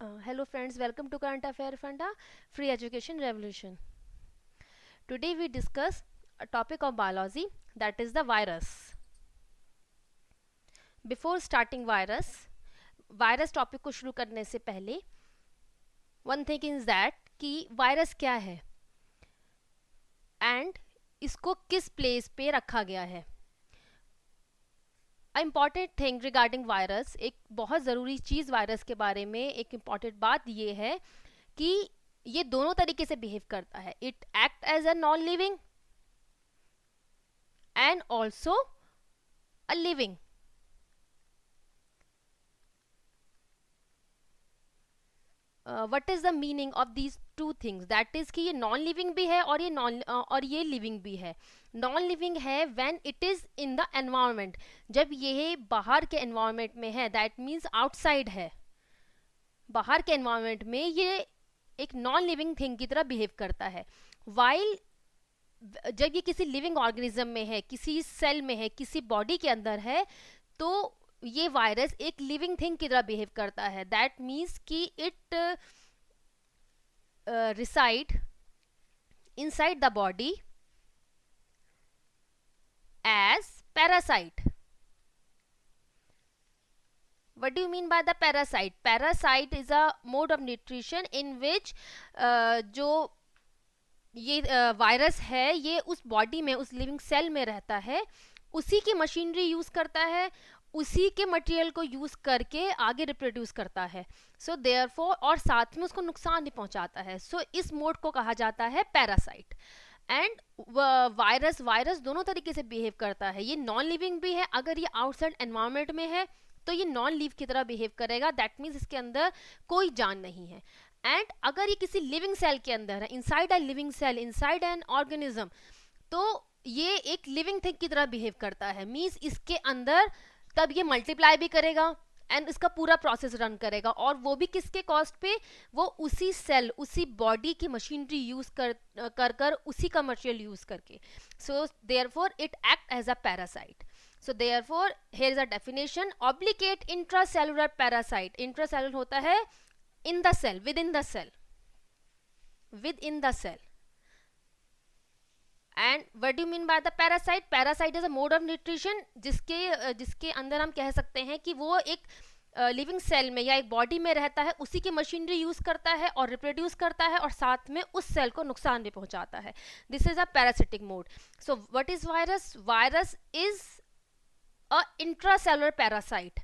Hello friends, welcome to Current Affair Funda Free Education Revolution. Today we discuss a topic of biology, that is the virus. Before starting virus topic को शुरू करने से पहले one thing is that कि virus क्या है and इसको किस place पे रखा गया है. इम्पॉर्टेंट थिंग रिगार्डिंग वायरस, एक बहुत ज़रूरी चीज़ वायरस के बारे में, एक इम्पॉर्टेंट बात ये है कि ये दोनों तरीके से बिहेव करता है. It act as a non living and also a living. What is the meaning of these two things, that is कि ये नॉन लिविंग भी है और ये लिविंग भी है. नॉन लिविंग है when it is in the environment, जब ये बाहर के एनवायरनमेंट में है, दैट मीन्स आउटसाइड है. बाहर के एनवायरनमेंट में ये एक नॉन लिविंग थिंग की तरह बिहेव करता है. वाइल जब ये किसी लिविंग ऑर्गेनिज्म में है, किसी सेल में है, किसी बॉडी के अंदर है, तो ये वायरस एक लिविंग थिंग की तरह बिहेव करता है. दैट मीन्स कि it reside inside the body as parasite. What do you mean by the parasite? Parasite is a mode of nutrition in which जो ये वायरस है ये उस बॉडी में, उस लिविंग सेल में रहता है, उसी की मशीनरी यूज करता है, उसी के मटेरियल को यूज करके आगे रिप्रोड्यूस करता है. सो देयरफॉर, और साथ में उसको नुकसान नहीं पहुंचाता है. सो इस मोड को कहा जाता है पैरासाइट. एंड वायरस दोनों तरीके से बिहेव करता है. ये नॉन लिविंग भी है. अगर ये आउटसाइड एनवायरनमेंट में है तो ये नॉन लिव की तरह बिहेव करेगा. दैट मीन्स इसके अंदर कोई जान नहीं है. एंड अगर ये किसी लिविंग सेल के अंदर है, inside a living cell, inside an organism, तो ये एक लिविंग थिंग की तरह बिहेव करता है. मीन्स इसके अंदर तब ये मल्टीप्लाई भी करेगा एंड इसका पूरा प्रोसेस रन करेगा, और वो भी किसके कॉस्ट पे? वो उसी सेल, उसी बॉडी की मशीनरी यूज कर उसी का मटेरियल यूज करके. So therefore it act as a parasite. So therefore here is a definition: obligate intracellular parasite. Intracellular होता है in the cell, within the cell, within the cell. And what do mean by the parasite? Parasite is a mode of nutrition जिसके अंदर हम कह सकते हैं कि वो एक लिविंग सेल में या एक बॉडी में रहता है, उसी की मशीनरी यूज करता है और रिप्रोड्यूस करता है, और साथ में उस सेल को नुकसान भी पहुंचाता है. This is a parasitic mode. So what is virus? Virus is a intracellular parasite.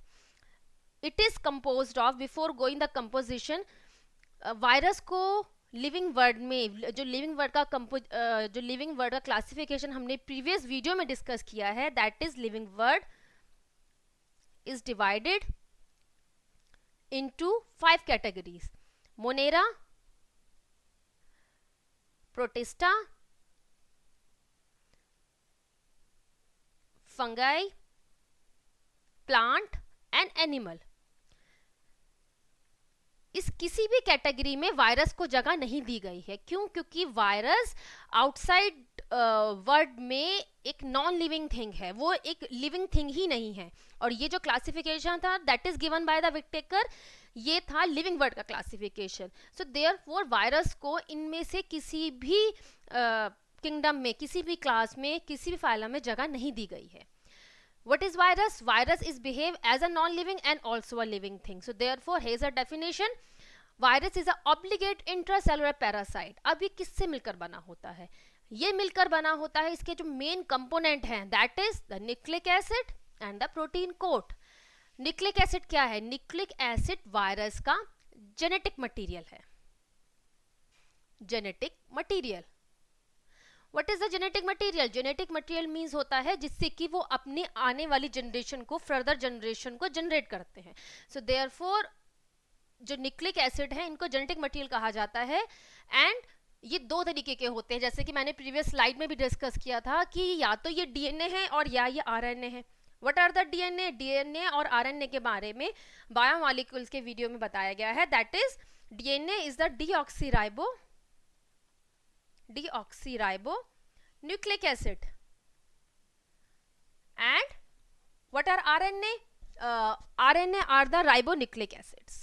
It is composed of, before going the composition, virus को लिविंग वर्ड में, जो लिविंग वर्ड का क्लासिफिकेशन हमने प्रीवियस वीडियो में डिस्कस किया है, that is living word is divided into 5 categories: Monera, protista, fungi, plant and animal. इस किसी भी कैटेगरी में वायरस को जगह नहीं दी गई है. क्यों? क्योंकि वायरस आउटसाइड वर्ल्ड में एक नॉन लिविंग थिंग है, वो एक लिविंग थिंग ही नहीं है. और ये जो क्लासिफिकेशन था that is given by the Whittaker, ये था लिविंग वर्ड का क्लासिफिकेशन. सो देयरफॉर वायरस को इनमें से किसी भी किंगडम में, किसी भी क्लास में, किसी भी फाइलम में जगह नहीं दी गई है. What is virus? Virus is behave as a non-living and also a living thing. So therefore, here's a definition: virus is a obligate intracellular parasite. अब ये किससे मिलकर बना होता है? ये मिलकर बना होता है, इसके जो मेन कंपोनेंट हैं, that is the nucleic acid and the protein coat. Nucleic acid क्या है? न्यूक्लिक एसिड वायरस का जेनेटिक मटीरियल है. Genetic material. What is the genetic material? Genetic material means होता है जिससे कि वो अपनी आने वाली जनरेशन को, फर्दर जनरेशन को जनरेट करते हैं. सो देयरफॉर जो न्यूक्लिक एसिड है इनको जेनेटिक मटेरियल कहा जाता है. एंड ये दो तरीके के होते हैं, जैसे कि मैंने प्रीवियस स्लाइड में भी डिस्कस किया था कि या तो ये डीएनए है और या ये आरएनए है. What are the DNA? DNA और आरएनए के बारे में बायोमॉलिक्यूल्स के वीडियो में बताया गया है. That is DNA is the deoxyribonucleic acid, and what are RNA? RNA are the ribonucleic acids.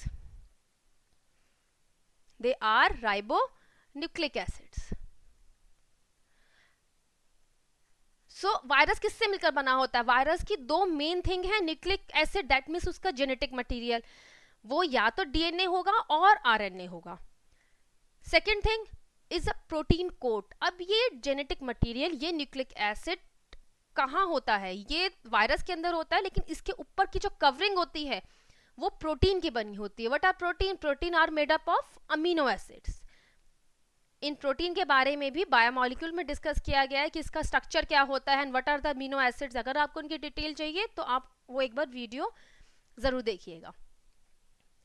They are ribonucleic acids. So virus किससे मिलकर बना होता है? वायरस की दो मेन थिंग है, न्यूक्लिक एसिड दैट मीन्स उसका जेनेटिक मटेरियल, वो या तो डीएनए होगा और आरएनए होगा। Second thing is a protein coat. अब ये जेनेटिक मटेरियल, ये न्यूक्लिक एसिड कहाँ होता है? ये वायरस के अंदर होता है, लेकिन इसके ऊपर की जो कवरिंग होती है वो प्रोटीन की बनी होती है। What are protein? Protein are made up of amino acids. इन प्रोटीन के बारे में भी बायोमोलिक्यूल में डिस्कस किया गया है कि इसका स्ट्रक्चर क्या होता है and what are the amino acids. अगर आपको उनकी डिटेल चाहिए तो आप वो एक बार वीडियो जरूर देखिएगा।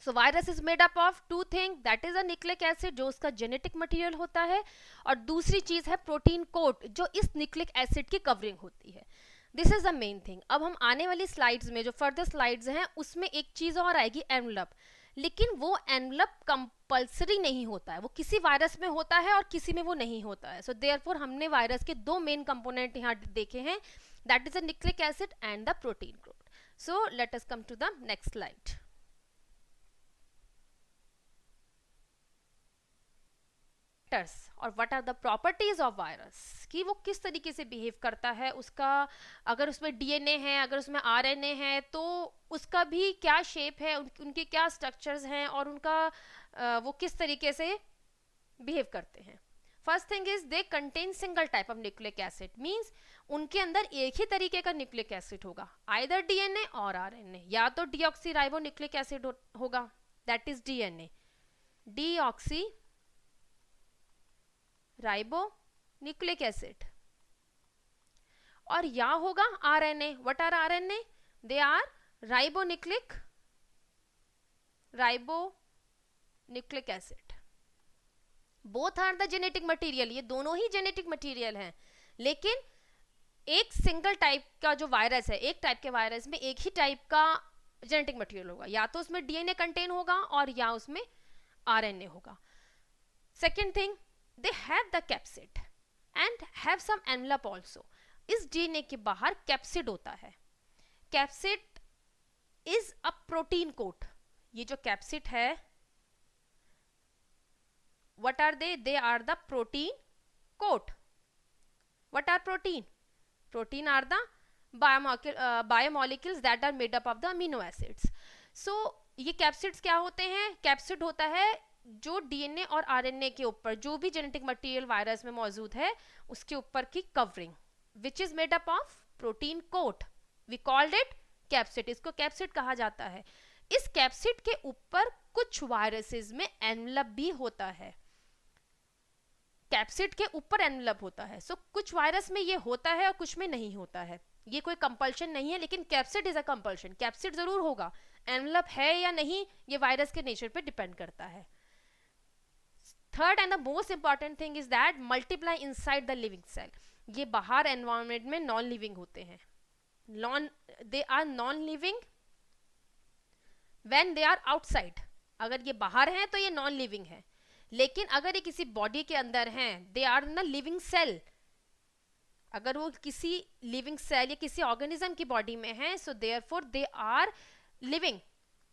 So virus is made up of two thing, that is a nucleic acid जो उसका जेनेटिक मटेरियल होता है, और दूसरी चीज है प्रोटीन कोट जो इस न्यूक्लिक एसिड की कवरिंग होती है। This is the main thing. अब हम आने वाली स्लाइड्स में, जो फर्दर स्लाइड्स हैं, उसमें एक चीज और आएगी, एनवलप। लेकिन वो एनवलप कंपल्सरी नहीं होता है, वो किसी वायरस में होता है और किसी में वो नहीं होता है। सो देयरफॉर हमने वायरस के दो मेन कंपोनेंट यहाँ देखे हैं, that is the nucleic acid and the protein coat. So let us come to the next slide. और what are the properties of virus, कि वो किस तरीके से बिहेव करता है, उसका अगर उसमें डीएनए है, अगर उसमें आरएनए है, तो उसका भी क्या शेप है, उनके क्या स्ट्रक्चर्स हैं, और उनका वो किस तरीके से बिहेव करते हैं। First thing is they contain single type of nucleic acid, means उनके अंदर एक ही तरीके का न्यूक्लिक एसिड होगा, आइदर डीएनए और आरएनए, या तो डीऑक्सीराइबोन्यूक्लिक एसिड होगा, that is DNA, deoxy ribonucleic acid, और या होगा RNA. What are RNA? They are ribonucleic acid. Both are the genetic material, ये दोनों ही जेनेटिक मटेरियल हैं, लेकिन एक सिंगल टाइप का जो वायरस है, एक टाइप के वायरस में एक ही टाइप का जेनेटिक मटेरियल होगा, या तो उसमें डीएनए कंटेन होगा और या उसमें आरएनए होगा। Second thing, they have the capsid and have some envelope also। इस डीएनए के बाहर कैप्सिड होता है। Capsid is a protein coat. ये जो कैप्सिड है, what are they are the protein coat। what are protein are the biomolecules that are made up of the amino acids। so ये कैप्सिड्स क्या होते हैं? कैप्सिड होता है जो डीएनए और आरएनए के ऊपर जो भी जेनेटिक मटेरियल वायरस में मौजूद है उसके ऊपर की covering, which is made up of protein coat, we called it capsid. इसको कैप्सिड कहा जाता है। इस कैप्सिड के ऊपर कुछ वायरसेस में एनवलप भी होता है, कैप्सिड के ऊपर एनवलप होता है। सो कुछ वायरस में ये होता है और कुछ में नहीं होता है, ये कोई कंपल्शन नहीं है, लेकिन capsid is a compulsion, capsid जरूर होगा, एनवलप है या नहीं ये वायरस के नेचर पे डिपेंड करता है। Third and the most important thing is that multiply inside the living cell. ये बाहर एनवायरमेंट में नॉन लिविंग होते हैं, they are non living when they are outside. अगर ये बाहर हैं तो ये नॉन लिविंग है, लेकिन अगर ये किसी बॉडी के अंदर हैं, they are in a living cell. अगर वो किसी लिविंग सेल या किसी ऑर्गेनिज्म की बॉडी में है, so therefore they are living,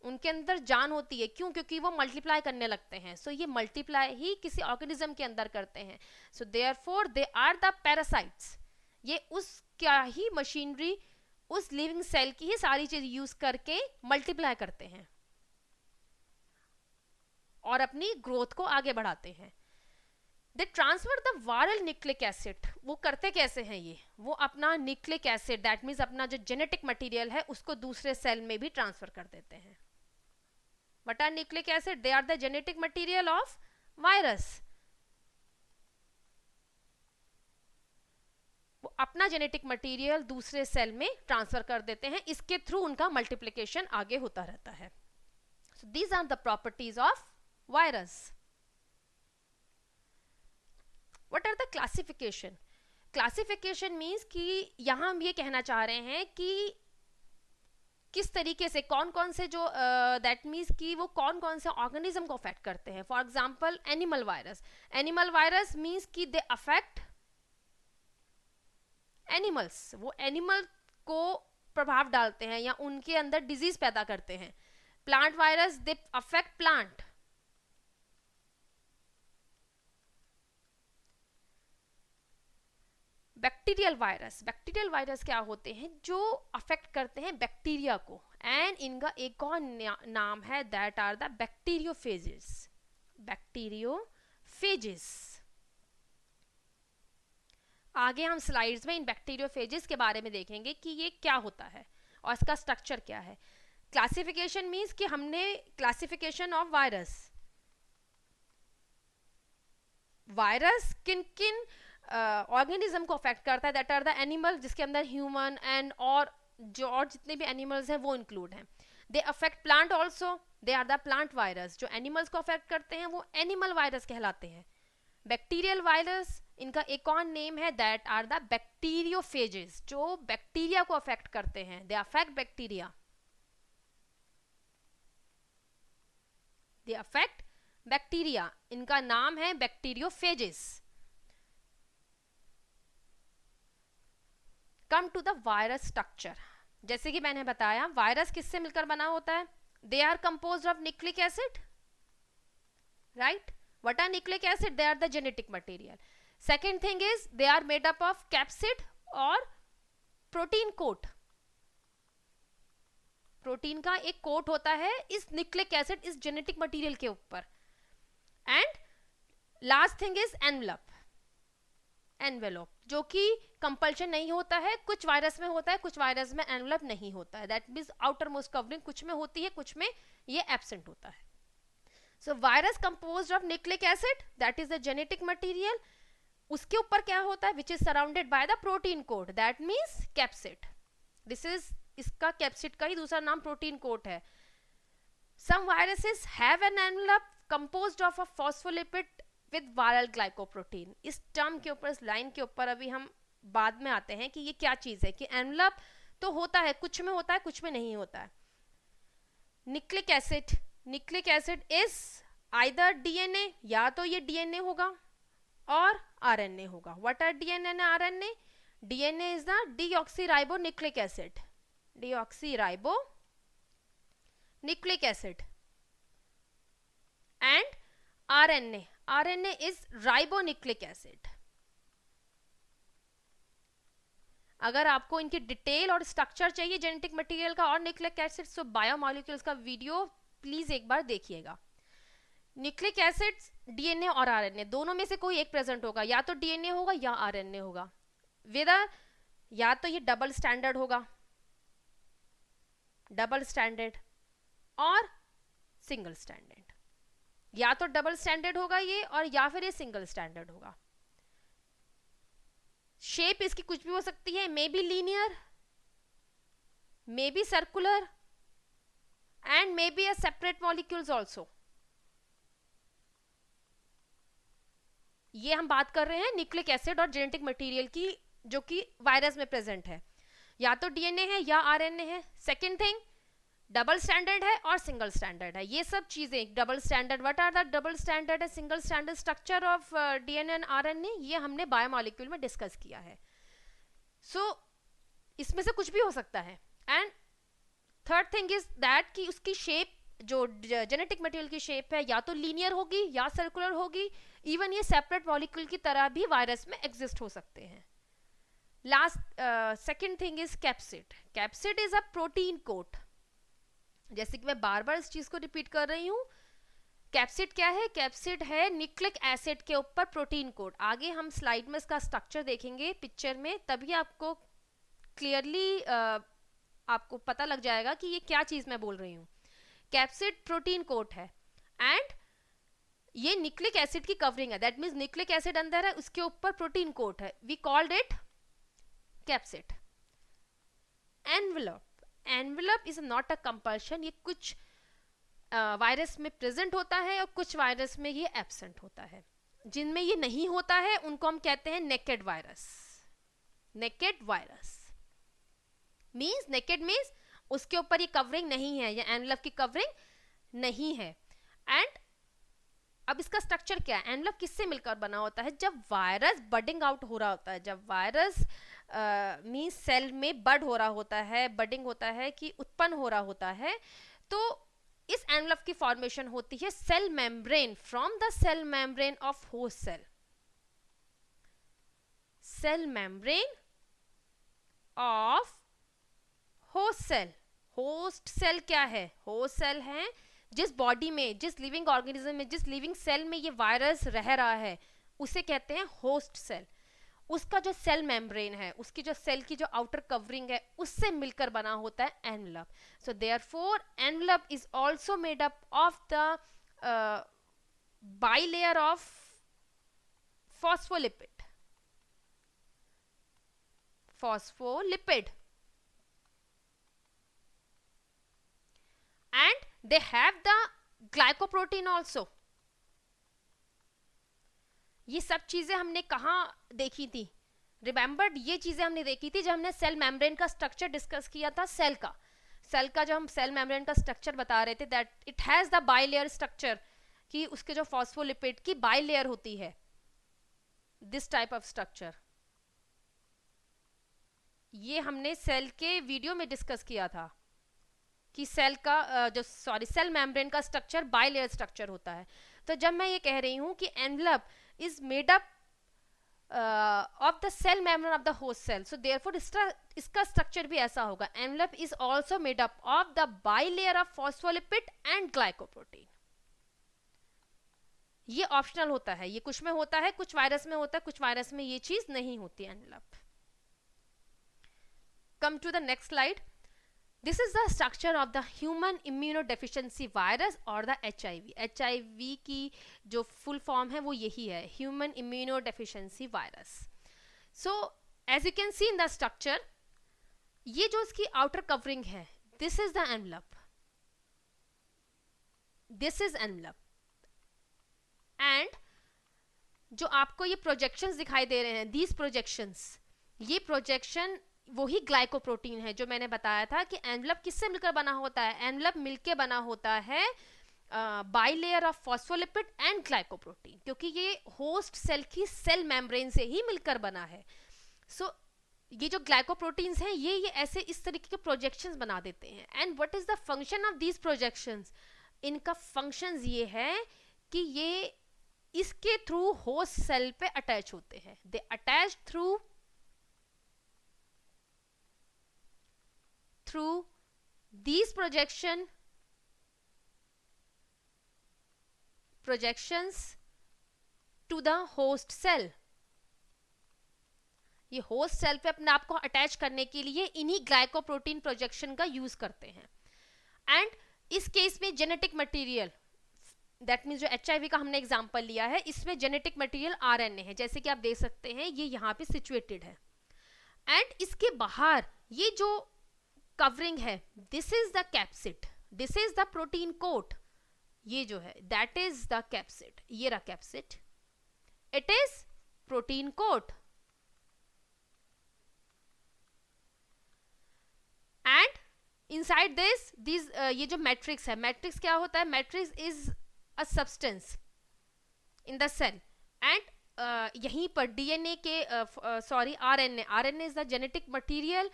उनके अंदर जान होती है। क्यों? क्योंकि वो मल्टीप्लाई करने लगते हैं। सो ये मल्टीप्लाई ही किसी ऑर्गेनिज्म के अंदर करते हैं। So therefore they are the parasites. ये उसका ही मशीनरी, उस लिविंग सेल की ही सारी चीज यूज करके मल्टीप्लाई करते हैं और अपनी ग्रोथ को आगे बढ़ाते हैं। They transfer the viral nucleic acid. वो करते कैसे हैं ये? वो अपना न्यूक्लिक एसिड, दैट मीन्स अपना जो जेनेटिक मटेरियल है, उसको दूसरे सेल में भी ट्रांसफर कर देते हैं। What are nucleic acid? They are the genetic material of virus। वो अपना जेनेटिक मटेरियल दूसरे सेल में ट्रांसफर कर देते हैं, इसके थ्रू उनका मल्टीप्लिकेशन आगे होता रहता है। So these are the properties of virus। What are the classification? Classification means कि यहां हम ये कहना चाह रहे हैं कि किस तरीके से कौन कौन से जो दैट मीन्स कि वो कौन कौन से ऑर्गेनिज्म को अफेक्ट करते हैं। For example animal virus. Animal virus means कि दे अफेक्ट एनिमल्स, वो एनिमल को प्रभाव डालते हैं या उनके अंदर डिजीज पैदा करते हैं। प्लांट वायरस दे अफेक्ट प्लांट। बैक्टीरियल वायरस क्या होते हैं? जो अफेक्ट करते हैं बैक्टीरिया को, एंड इनका एक और नाम है, दैट आर द बैक्टीरियोफेजेस। आगे हम स्लाइड्स में इन बैक्टीरियोफेजेस के बारे में देखेंगे कि ये क्या होता है और इसका स्ट्रक्चर क्या है। क्लासिफिकेशन मीन्स कि हमने क्लासिफिकेशन ऑफ वायरस किन किन ऑर्गेनिज्म को अफेक्ट करता है, दैट आर द एनिमल, जिसके अंदर ह्यूमन एंड और जो और जितने भी एनिमल्स हैं वो इंक्लूड हैं। They affect plant also, they are the plant virus. जो एनिमल्स को अफेक्ट करते हैं वो एनिमल वायरस कहलाते हैं। बैक्टीरियल वायरस, इनका एक और नेम है, दैट आर द बैक्टीरियोफेजेस, जो बैक्टीरिया को अफेक्ट करते हैं। They affect bacteria, they affect bacteria, इनका नाम है bacteriophages. Come to the virus structure. जैसे कि मैंने बताया, वायरस किससे मिलकर बना होता है? They are composed of nucleic acid, right? What are nucleic acid? They are the genetic material. Second thing is they are made up of capsid or protein coat. Protein का एक कोट होता है इस न्यूक्लिक एसिड, इस genetic material के ऊपर। And last thing is envelope, जो कि कंपल्शन नहीं होता है, कुछ वायरस में होता है, कुछ वायरस में एनवेलोप नहीं होता है। That means outer most covering कुछ में होती है, कुछ में ये एब्सेंट होता है। So virus composed of nucleic acid, that is the genetic material. उसके ऊपर क्या होता है? Which is surrounded by the protein coat, that means capsid. This is, इसका capsid का ही दूसरा नाम protein coat है। Some viruses have an envelope composed of a phospholipid with viral glycoprotein. इस टर्म के ऊपर, इस लाइन के ऊपर अभी हम बाद में आते हैं कि ये क्या चीज है, कि एनवेलप तो होता है, कुछ में होता है, कुछ में नहीं होता है। Nucleic acid is either DNA, या तो ये डीएनए होगा और आरएनए होगा। What are DNA and RNA? DNA is the deoxyribo nucleic acid, deoxyribo nucleic acid. And RNA is ribo nucleic acid. अगर आपको इनकी डिटेल और स्ट्रक्चर चाहिए जेनेटिक मटेरियल का और न्यूक्लिक एसिड, तो बायोमॉलिक्यूल्स का वीडियो प्लीज एक बार देखिएगा। न्यूक्लिक एसिड्स डीएनए और आरएनए दोनों में से कोई एक प्रेजेंट होगा, या तो डीएनए होगा या आरएनए होगा। वेदर या तो ये डबल स्टैंडर्ड होगा, डबल स्टैंडर्ड और सिंगल स्टैंडर्ड, या तो डबल स्टैंडर्ड होगा ये, और या फिर ये सिंगल स्टैंडर्ड होगा। शेप इसकी कुछ भी हो सकती है, may be linear, may be circular, and maybe a separate molecules also. ये हम बात कर रहे हैं न्यूक्लिक एसिड और जेनेटिक मटेरियल की, जो कि वायरस में प्रेजेंट है। या तो डीएनए है या आरएनए है। सेकेंड थिंग, डबल स्टैंडर्ड है और सिंगल स्टैंडर्ड है। ये सब चीजें, double standard, what are the double standard and single standard structure of DNA and RNA, ये हमने बायोमॉलिक्यूल में डिस्कस किया है। सो इसमें से कुछ भी हो सकता है। And third thing is that कि उसकी शेप, जो जेनेटिक मटेरियल की शेप है, या तो लीनियर होगी या सर्कुलर होगी। इवन ये सेपरेट मॉलिक्यूल की तरह भी वायरस में एग्जिस्ट हो सकते हैं। Last second thing is capsid. Capsid is a protein coat. जैसे कि मैं बार बार इस चीज को रिपीट कर रही हूँ, कैप्सिड क्या है? कैप्सिड है न्यूक्लिक एसिड के ऊपर प्रोटीन कोट। आगे हम स्लाइड में इसका स्ट्रक्चर देखेंगे पिक्चर में, तभी आपको क्लियरली आपको पता लग जाएगा कि ये क्या चीज मैं बोल रही हूँ। कैप्सिड प्रोटीन कोट है एंड ये न्यूक्लिक एसिड की कवरिंग है। दैट मीन्स न्यूक्लिक एसिड अंदर है, उसके ऊपर प्रोटीन कोट है। We called it capsid. Envelope is not a compulsion. ये कुछ वायरस में प्रेजेंट होता है और कुछ वायरस में ये एब्सेंट होता है। जिनमें ये नहीं होता है उनको हम कहते हैं naked virus. Naked virus means, naked means उसके ऊपर ये कवरिंग नहीं है, या एनवेलप की कवरिंग नहीं है। एंड अब इसका स्ट्रक्चर क्या है? एनवेलप किससे मिलकर बना होता है? जब वायरस बडिंग आउट हो रहा होता है, जब वायरस मीन्स सेल में बड हो रहा होता है, बडिंग होता है कि उत्पन्न हो रहा होता है, तो इस एनवेलप की फॉर्मेशन होती है cell membrane, from the cell membrane of host cell. Cell membrane of host cell. Host cell क्या है? होस्ट सेल है जिस बॉडी में, जिस लिविंग ऑर्गेनिज्म में, जिस लिविंग सेल में ये वायरस रह रहा है, उसे कहते हैं होस्ट सेल। उसका जो सेल मेम्ब्रेन है, उसकी जो सेल की जो आउटर कवरिंग है, उससे मिलकर बना होता है envelope. So therefore envelope is also made up of the bilayer of phospholipid and they have the glycoprotein also। ये सब चीजें हमने कहाँ देखी थी? रिमेंबर्ड, ये चीजें हमने देखी थी जब हमने सेल मेम्ब्रेन का स्ट्रक्चर डिस्कस किया था। सेल का जब हम सेल मेम्ब्रेन का स्ट्रक्चर बता रहे थे, that it has the bilayer structure, कि उसके जो फॉस्फोलिपिड की बाइलेयर होती है, दिस टाइप ऑफ स्ट्रक्चर। ये हमने सेल के वीडियो में डिस्कस किया था कि सेल मेम्ब्रेन का स्ट्रक्चर बाइलेयर स्ट्रक्चर होता है। तो जब मैं ये कह रही हूं कि envelope is made up of the cell membrane of the host cell, so therefore इसका स्ट्रक्चर भी ऐसा होगा। Envelope is also made up of the bilayer of phospholipid and glycoprotein. ये ऑप्शनल होता है, ये कुछ में होता है, कुछ वायरस में होता है, कुछ वायरस में ये चीज नहीं होती envelope. Come to the next slide. This is the structure of the human immunodeficiency virus और द HIV। HIV की जो फुल फॉर्म है वो यही है, human immunodeficiency virus. So as you can see in the structure, ये जो इसकी आउटर कवरिंग है, this is the envelope, this is envelope. And जो आपको ये प्रोजेक्शंस दिखाई दे रहे हैं, दीज प्रोजेक्शंस, ये प्रोजेक्शन वही ग्लाइकोप्रोटीन है जो मैंने बताया था कि एनवलप किससे मिलकर बना होता है। एनवलप मिलकर बना होता है bilayer of phospholipid and glycoprotein, क्योंकि ये होस्ट सेल की सेल मेम्ब्रेन से ही मिलकर बना है। सो ये जो ग्लाइकोप्रोटीन्स हैं, ये ऐसे इस तरीके के प्रोजेक्शंस बना देते हैं। And what is the function of these projections? इनका फंक्शंस ये है कि ये इसके थ्रू होस्ट सेल पे अटैच होते हैं। दे attach through these projections to the host cell। ये होस्ट सेल पे अपने आप को अटैच करने के लिए इन्हीं ग्लाइकोप्रोटीन प्रोजेक्शन का यूज करते हैं। एंड इस केस में जेनेटिक मटेरियल, दैट मीन्स जो HIV का हमने एग्जांपल लिया है, इसमें जेनेटिक मटेरियल RNA है, जैसे कि आप देख सकते हैं ये यहाँ पे सिचुएटेड है। एंड इसके बाहर ये जो कवरिंग है, this is the capsid, this is the protein coat, ये जो है दैट इज द कैप्सिड। ये रहा capsid, it is protein coat. And inside this ये जो मैट्रिक्स है, मैट्रिक्स क्या होता है? Matrix is a substance in the cell. And यहीं पर DNA के RNA is the genetic material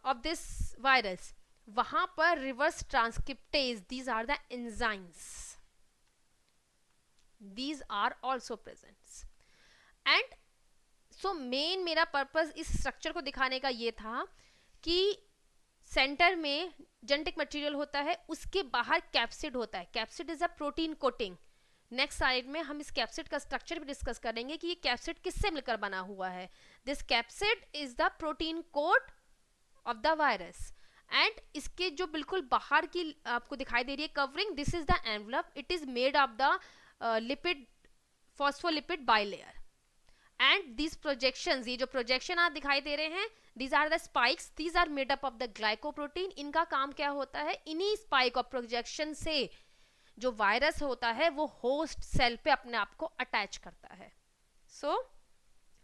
of this virus, वहां पर reverse transcriptase, these are the enzymes, these are also present। and so main मेरा purpose इस structure को दिखाने का ये था कि सेंटर में जेनेटिक मटेरियल होता है, उसके बाहर कैप्सिड होता है। Capsid is a protein coating. Next slide में हम इस कैप्सिड का स्ट्रक्चर भी डिस्कस करेंगे कि ये कैप्सिड किससे मिलकर बना हुआ है। This capsid is the protein coat of the virus. And इसके जो बिल्कुल बाहर की आपको दिखाई दे रही है covering, this is the envelope, it is made of the lipid phospholipid bilayer. And this projections, ये जो प्रोजेक्शन आप दिखाई दे रहे हैं, these are the spikes, these are made up of the glycoprotein। इनका काम क्या होता है? इन्हीं स्पाइक और प्रोजेक्शन से जो वायरस होता है वो होस्ट सेल पे अपने आप को अटैच करता है। So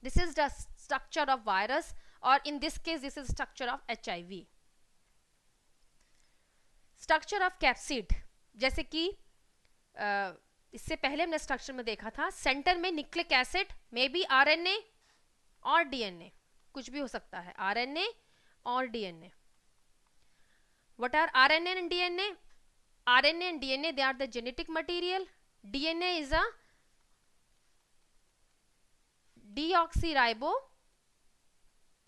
this is the structure of virus, और in this case this is structure of HIV। Structure of capsid, जैसे कि इससे पहले हमने स्ट्रक्चर में देखा था, सेंटर में nucleic acid, may be RNA और DNA, कुछ भी हो सकता है, RNA और DNA। What are RNA and DNA? RNA and DNA, they are the genetic material. DNA is a deoxyribonucleic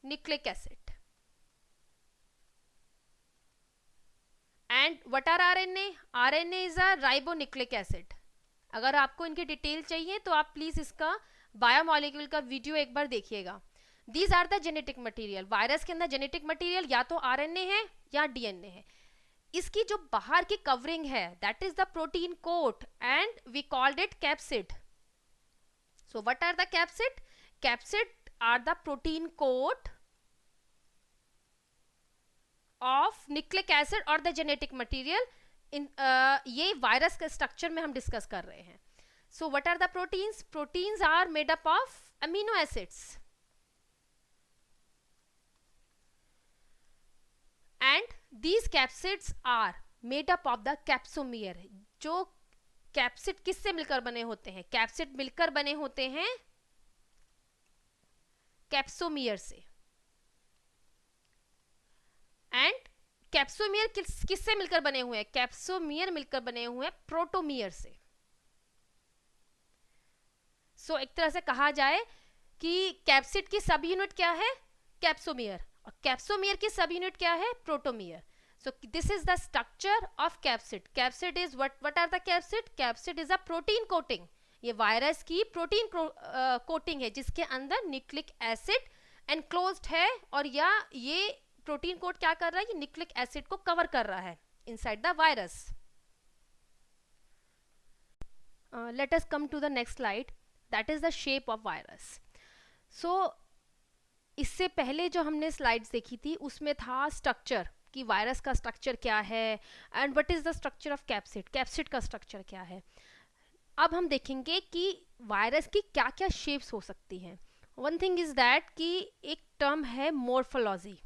nucleic acid. And what are RNA? RNA is a ribonucleic acid. अगर आपको इनकी detail चाहिए तो आप please इसका biomolecule का video एक बार देखिएगा. These are the genetic material. Virus के अंदर जेनेटिक मटेरियल या तो आरएनए है या डीएनए है. इसकी जो बाहर की कवरिंग है that is the protein coat and we called it capsid. So what are the capsid? Capsid are the protein coat of nucleic acid और द जेनेटिक मटेरियल. ये वायरस के स्ट्रक्चर में हम डिस्कस कर रहे हैं. So what are the proteins? Proteins are made up of amino acids and these capsids are made up of the capsomere. जो capsid किससे मिलकर बने होते हैं? कैप्सिड मिलकर बने होते हैं कैप्सोमियर से. एंड कैप्सोमियर किससे मिलकर बने हुए हैं? कैप्सोमियर मिलकर बने हुए हैं प्रोटोमियर से. सो एक तरह से कहा जाए कि कैप्सिड की सब यूनिट क्या है? कैप्सोमियर. और कैप्सोमियर की सब यूनिट क्या है? Protomer. So this is the structure of capsid. Capsid is what are the capsid? Capsid is a protein coating. ये वायरस की प्रोटीन कोटिंग है जिसके अंदर न्यूक्लिक एसिड एनक्लोज्ड है. और या ये प्रोटीन कोट क्या कर रहा है? ये न्यूक्लिक एसिड को कवर कर रहा है inside the virus. Let us come to the next slide. That is the shape of virus. सो इससे पहले जो हमने स्लाइड्स देखी थी उसमें था स्ट्रक्चर कि वायरस का स्ट्रक्चर क्या है and what is the structure of capsid. Capsid का स्ट्रक्चर क्या है? अब हम देखेंगे कि वायरस की क्या क्या शेप्स हो सकती हैं. वन थिंग इज दैट कि एक टर्म है morphology.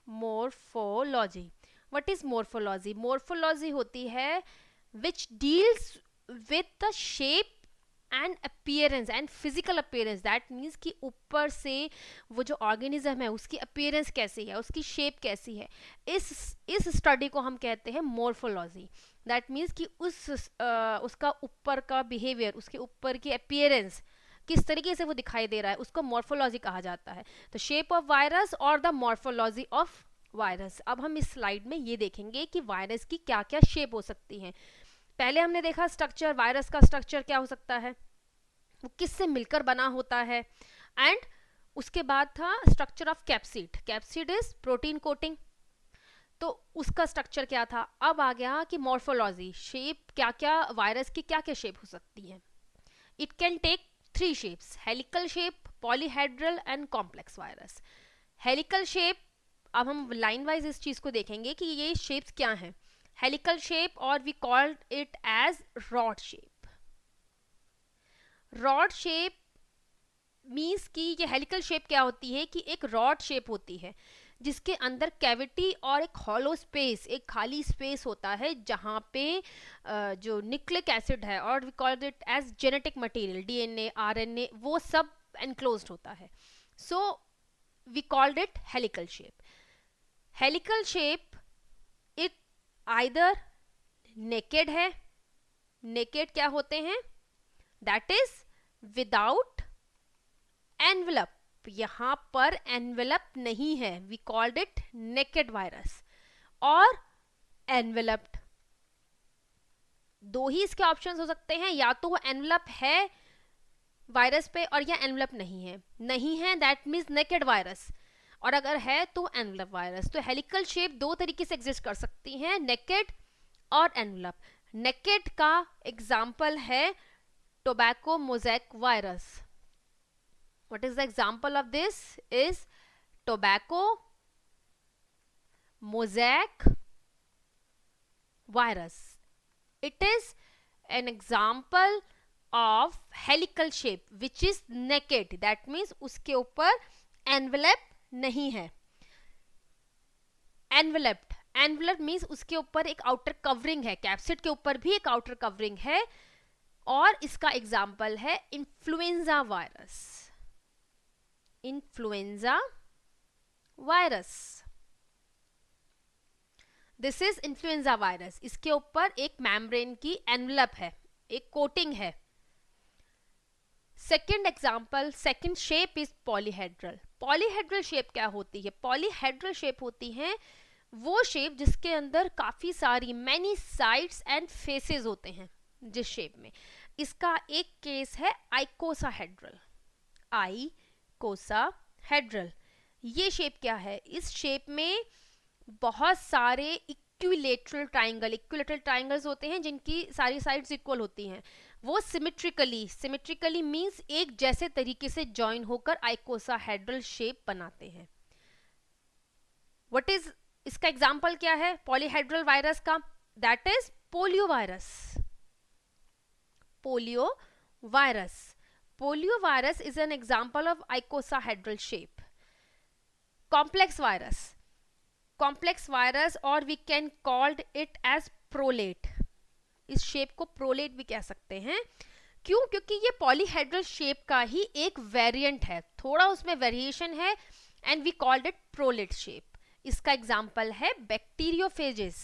Morphology. What is morphology? Morphology होती है which deals with the shape and appearance and physical appearance. That means कि ऊपर से वो जो ऑर्गेनिज्म है उसकी अपीयरेंस कैसी है, उसकी शेप कैसी है. इस स्टडी को हम कहते हैं मोर्फोलॉजी. दैट मीन्स कि उसका ऊपर का बिहेवियर, उसके ऊपर की अपीयरेंस किस तरीके से वो दिखाई दे रहा है उसको मोर्फोलॉजी कहा जाता है. तो शेप ऑफ वायरस और द मोर्फोलॉजी ऑफ वायरस. अब हम इस स्लाइड में ये देखेंगे कि वायरस की क्या क्या शेप हो सकती हैं. पहले हमने देखा स्ट्रक्चर. वायरस का स्ट्रक्चर क्या हो सकता है? वो किससे मिलकर बना होता है. एंड उसके बाद था structure of capsid. Capsid is protein coating. तो उसका स्ट्रक्चर क्या था. अब आ गया कि मोर्फोलॉजी. शेप क्या क्या, वायरस की क्या क्या शेप हो सकती है. It can take 3 shapes: helical shape, polyhedral and complex virus. helical shape, अब हम लाइन वाइज इस चीज को देखेंगे कि ये शेप्स क्या हैं. helical shape और we called it as rod shape. rod shape means कि ये हेलिकल शेप क्या होती है कि एक रॉड शेप होती है जिसके अंदर कैविटी और एक हॉलो स्पेस, एक खाली स्पेस होता है जहाँ पे जो न्यूक्लिक एसिड है और we call it as genetic material, DNA, RNA, वो सब एनक्लोज्ड होता है. So we called it helical shape. Helical shape it either naked है. नेकेड क्या होते हैं? That is without envelope. यहां पर एनवेलप नहीं है. We called it naked virus. और एनवेलप्ड. दो ही इसके ऑप्शंस हो सकते हैं, या तो वो एनवेलप है वायरस पे और या एनवेलप नहीं है. नहीं है दैट मीन्स नेकेड वायरस, और अगर है तो एनवेलप वायरस. तो हेलिकल शेप दो तरीके से एग्जिस्ट कर सकती हैं, नेकेड और एनवेलप. नेकेड का एग्जाम्पल है tobacco mosaic virus. What is the example of this? Is tobacco mosaic virus. It is an example of helical shape which is naked. That means उसके ऊपर envelope नहीं है. Enveloped. Enveloped means उसके ऊपर एक outer covering है. Capsid के ऊपर भी एक outer covering है. और इसका एग्जाम्पल है influenza virus. Influenza virus. This is influenza virus. इसके ऊपर एक मेम्ब्रेन की एनवेलप है, एक कोटिंग है. Second example, second shape is polyhedral. Polyhedral shape क्या होती है? पॉलीहेड्रल शेप होती है वो शेप जिसके अंदर काफी सारी मैनी साइड्स एंड फेसेस होते हैं जिस शेप में। इसका एक केस है आइकोसाहेड्रल। आइकोसाहेड्रल ये शेप क्या है? इस शेप में बहुत सारे इक्विलेटरल ट्राइंगल्स होते हैं जिनकी सारी साइड्स इक्वल होती हैं। वो सिमेट्रिकली मींस एक जैसे तरीके से जॉइन होकर आइकोसाहेड्रल शेप बनाते हैं। व्हाट इज इसका एग्जाम्पल क्या है पॉलीहेड्रल वायरस का? That is polio virus is an example of icosahedral shape. Complex virus और we can called it as prolate. इस शेप को प्रोलेट भी कह सकते हैं। क्यों? क्योंकि ये पॉलीहेड्रल शेप का ही एक वेरिएंट है, थोड़ा उसमें वेरिएशन है, and we called it prolate shape. इसका एग्जाम्पल है bacteriophages.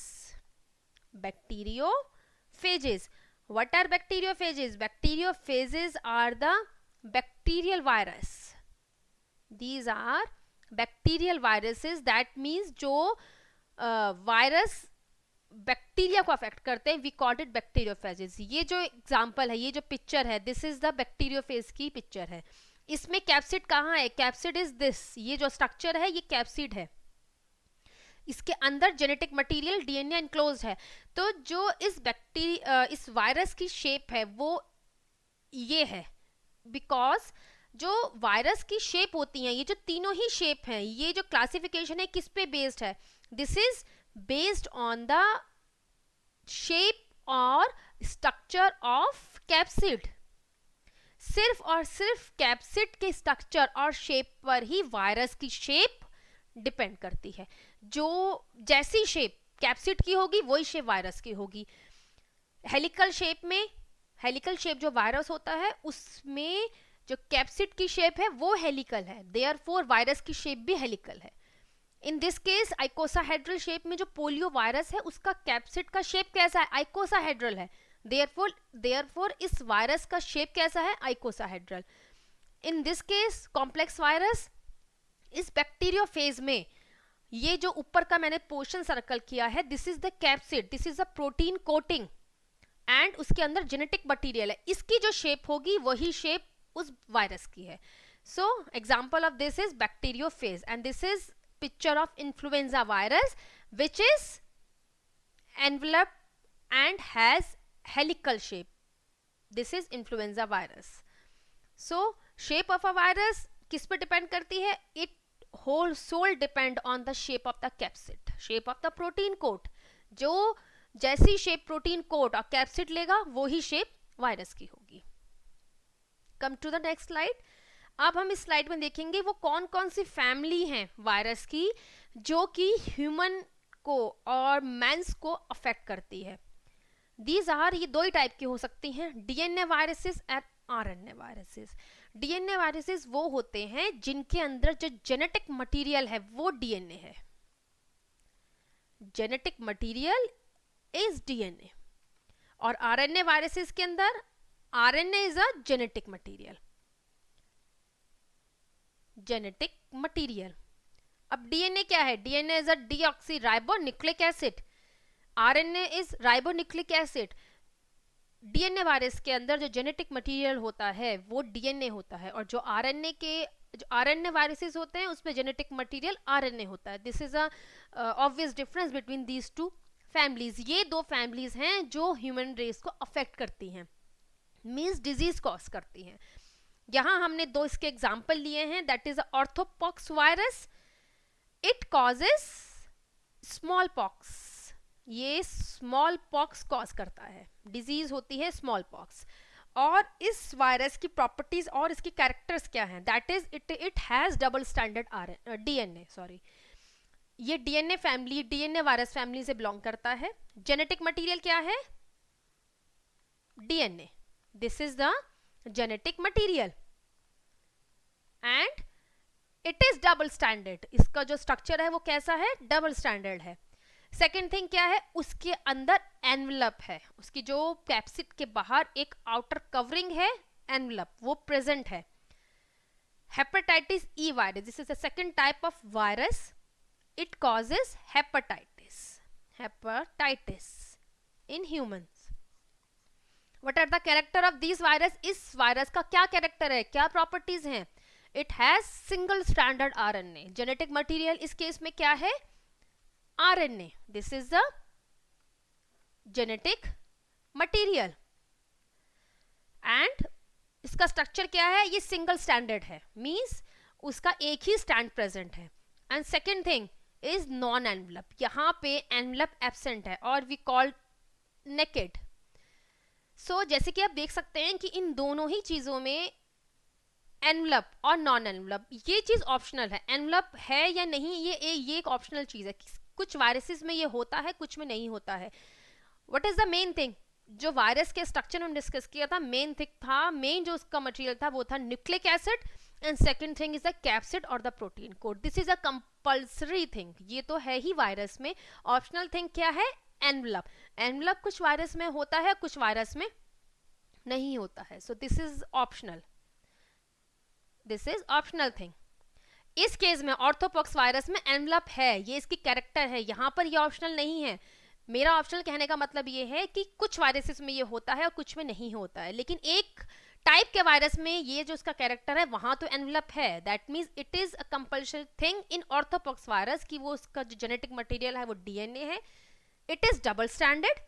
What are bacteriophages? Bacteriophages are the bacterial virus. These are bacterial viruses. That means जो वायरस बैक्टीरिया को अफेक्ट करते हैं, वी कॉल्ड इट बैक्टीरियोफेजेस। ये जो एग्जाम्पल है, ये जो पिक्चर है, दिस इज द बैक्टीरियोफेज की पिक्चर है। इसमें कैप्सिड कहाँ है? कैप्सिड इज दिस, ये जो स्ट्रक्चर है ये कैप्सिड है। इसके अंदर जेनेटिक मटेरियल डीएनए एनक्लोज्ड है। तो जो इस वायरस की शेप है वो ये है, बिकॉज जो वायरस की शेप होती हैं, ये जो तीनों ही शेप हैं, ये जो क्लासिफिकेशन है किस पे बेस्ड है? This is based on the shape और स्ट्रक्चर ऑफ कैप्सिड। सिर्फ और सिर्फ कैप्सिड के स्ट्रक्चर और शेप पर ही वायरस की शेप डिपेंड करती है। जो जैसी शेप कैप्सिड की होगी वही शेप वायरस की होगी। हेलिकल शेप जो वायरस होता है उसमें जो कैप्सिड की शेप है वो हेलिकल है, देयरफॉर वायरस की शेप भी हेलिकल है। इन दिस केस आइकोसाहेड्रल शेप में जो पोलियो वायरस है उसका कैप्सिड का शेप कैसा है? आइकोसाहेड्रल है। देयरफॉर इस वायरस का शेप कैसा है? आइकोसाहेड्रल। इन दिस केस कॉम्प्लेक्स वायरस, इस बैक्टीरियोफेज में ये जो ऊपर का मैंने पोर्शन सर्कल किया है, this is the capsid, this is a protein coating and उसके अंदर जेनेटिक मटेरियल है। इसकी जो शेप होगी वही शेप उस वायरस की है। So example of this is bacteriophage and this is picture of influenza virus which is envelope and has helical shape. This is influenza virus. So shape of a virus किस पे depend करती है? It whole soul depend on the shape of the capsid, shape of the protein coat. जो जैसी shape protein coat और capsid लेगा वो ही शेप वायरस की होगी. Come to the next slide. अब हम इस स्लाइड में देखेंगे वो कौन कौन सी फैमिली हैं वायरस की जो कि ह्यूमन को और मैंस को अफेक्ट करती है. दीज आर, ये दो ही टाइप की हो सकती हैं, DNA viruses and RNA viruses. DNA viruses वो होते हैं जिनके अंदर जो जेनेटिक मटेरियल है वो डीएनए है. Genetic material is DNA. और आरएनए वायरसेस के अंदर RNA is a genetic material. Genetic material. अब डीएनए क्या है? DNA is a deoxy ribo nucleic acid. RNA is ribo nucleic acid. DNA virus के अंदर जो जेनेटिक मटेरियल होता है वो डीएनए होता है और जो आरएनए वायरसेस होते हैं उसमें जेनेटिक मटेरियल आरएनए होता है. This is a obvious difference between these two families. ये दो फैमिलीज हैं जो ह्यूमन रेस को अफेक्ट करती हैं, मींस डिजीज कॉज करती हैं. यहां हमने दो इसके एग्जाम्पल लिए हैं. That is orthopox virus. It causes small pox. ये स्मॉल पॉक्स कॉज करता है, डिजीज होती है स्मॉल पॉक्स. और इस वायरस की प्रॉपर्टीज और इसकी कैरेक्टर्स क्या हैं? That is it has double standard DNA. Sorry, ये DNA family, DNA virus family से बिलोंग करता है. जेनेटिक मटेरियल क्या है? DNA. This is the genetic material and it is double standard. इसका जो स्ट्रक्चर है वो कैसा है? डबल स्टैंडर्ड है. सेकेंड थिंग क्या है? उसके अंदर एनवेलप है. उसकी जो कैप्सिड के बाहर एक आउटर कवरिंग है, एनवेलप, वो प्रेजेंट है. hepatitis E virus, this is the second type of virus. It causes hepatitis in humans. What are the character of these virus? इस virus का क्या character है, क्या properties हैं? It has single stranded RNA. Genetic material इस case में क्या है? RNA. This is the genetic material. And इसका स्ट्रक्चर क्या है? ये सिंगल स्टैंडर्ड है, मीन्स उसका एक ही स्टैंड प्रेजेंट है. And second thing is non envelope. यहाँ पे एनवलप एब्सेंट है और वी कॉल्ड नेकेड. सो जैसे कि आप देख सकते हैं कि इन दोनों ही चीजों में एनवलप और नॉन एनवलप ये चीज ऑप्शनल है. एनवलप है या नहीं ये एक ऑप्शनल चीज है. कुछ वायरसेस में ये होता है, कुछ में नहीं होता है. What is the main thing? जो वायरस के स्ट्रक्चर में डिस्कस किया था, मेन जो उसका मटेरियल था वो था nucleic acid, and second thing is the capsid और the protein code. This is a compulsory thing. ये तो है ही वायरस में. ऑप्शनल थिंग क्या है? एनवलप. एनवलप कुछ वायरस में होता है, कुछ वायरस में नहीं होता है. So this is optional. This is optional thing. इस केस में ऑर्थोपॉक्स वायरस में एनवलप है, ये इसकी कैरेक्टर है. यहाँ पर ये ऑप्शनल नहीं है. मेरा ऑप्शनल कहने का मतलब ये है कि कुछ वायरसेस में ये होता है और कुछ में नहीं होता है, लेकिन एक टाइप के वायरस में ये जो उसका कैरेक्टर है वहां तो एनवलप है. That means it is a compulsory thing in orthopox virus कि वो उसका जो जेनेटिक मटेरियल है वो डीएनए है. It is double standard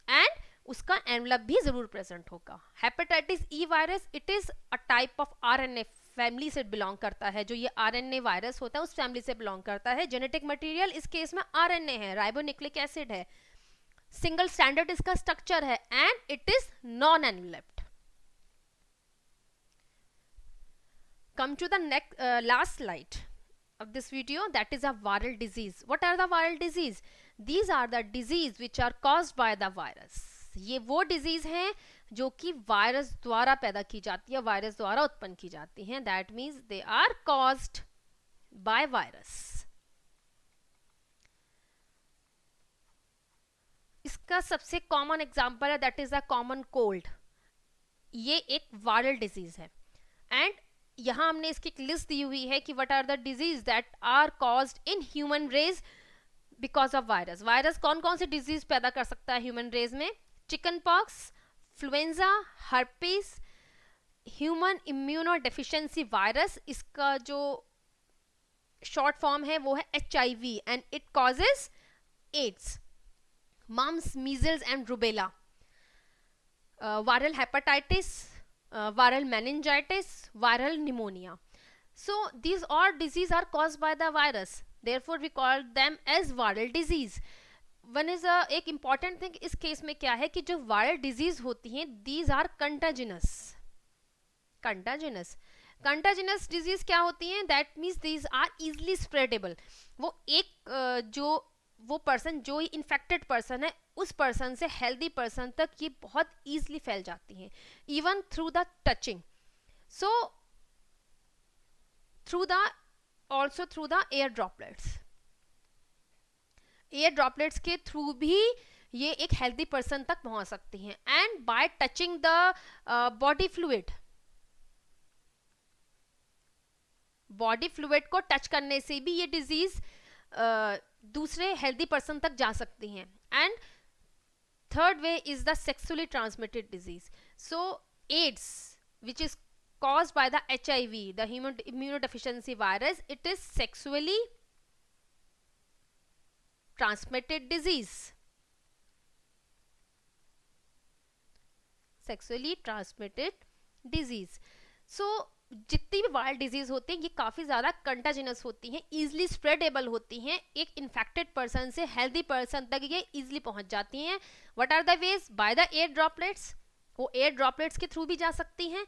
and उसका एनवलप भी जरूर प्रेजेंट होगा. Hepatitis E virus, it is a type of RNA family से बिलोंग करता है. जो ये आरएनए वायरस होता है उस फैमिली से बिलोंग करता है. जेनेटिक मटेरियल इस केस में आरएनए है, राइबोन्यूक्लिक एसिड है. सिंगल स्टैंडर्ड इसका स्ट्रक्चर है and it is non enveloped. Come to the next last slide of this video, that is a viral disease. What are the viral disease? These are the disease which are caused by the virus. ये वो disease हैं जो कि virus द्वारा पैदा की जाती है, वायरस द्वारा उत्पन्न की जाती हैं. That means they are caused by virus. इसका सबसे कॉमन एग्जाम्पल है that is a common cold. ये एक वायरल डिजीज है एंड यहां हमने इसकी एक लिस्ट दी हुई है कि what are the disease that are caused in human race because of virus. Virus कौन कौन सी डिजीज पैदा कर सकता है ह्यूमन रेज में? Chicken pox, influenza, herpes, human immuno deficiency virus. इसका जो शॉर्ट फॉर्म है वो है HIV and it causes AIDS, mumps, measles and rubella. Viral hepatitis, viral meningitis, viral pneumonia. So these all disease are caused by the virus. Therefore we call them as viral disease. One is एक important thing इस case में क्या है कि जो viral disease होती हैं these are contagious. Contagious disease क्या होती हैं? That means these are easily spreadable. वो एक वो पर्सन जो इन्फेक्टेड पर्सन है उस पर्सन से हेल्दी पर्सन तक ये बहुत ईजिली फैल जाती हैं, even through the touching. So also through the air droplets. Air droplets के थ्रू भी ये एक हेल्दी पर्सन तक पहुंच सकती हैं. And bye touching the body fluid को टच करने से भी ये डिजीज दूसरे हेल्दी पर्सन तक जा सकती हैं. And third way is the sexually transmitted disease. So AIDS which is caused by the HIV, the human immunodeficiency virus, it is sexually transmitted disease. Sexually transmitted disease. So जितनी भी viral disease होती हैं ये काफ़ी ज़्यादा कंटाजिनस होती हैं, easily स्प्रेडेबल होती हैं. एक इन्फेक्टेड पर्सन से हेल्दी पर्सन तक ये ईजिली पहुंच जाती हैं. What are the ways? By the air droplets. वो एयर ड्रॉपलेट्स के थ्रू भी जा सकती हैं,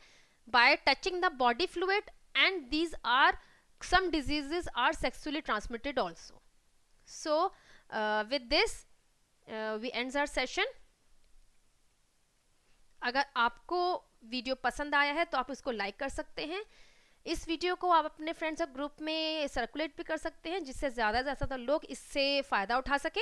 by touching the body fluid, and these are some diseases are sexually transmitted also. So with this we ends our session. अगर आपको video पसंद आया है तो आप इसको लाइक कर सकते हैं. इस वीडियो को आप अपने फ्रेंड्स और ग्रुप में सर्कुलेट भी कर सकते हैं जिससे ज़्यादा से ज़्यादा लोग इससे फ़ायदा उठा सके.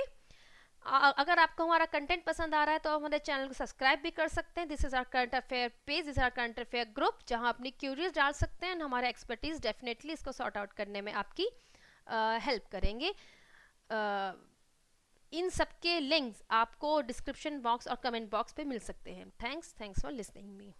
अगर आपको हमारा कंटेंट पसंद आ रहा है तो हमारे चैनल को सब्सक्राइब भी कर सकते हैं। This is our current affair page, this is our current affair group, जहां अपनी क्यूरीज डाल सकते हैं। हमारा एक्सपर्टीज डेफिनेटली इसको सॉर्ट आउट करने में आपकी हेल्प करेंगे। इन सबके लिंक्स आपको डिस्क्रिप्शन बॉक्स और कमेंट बॉक्स पे मिल सकते हैं। Thanks for listening me.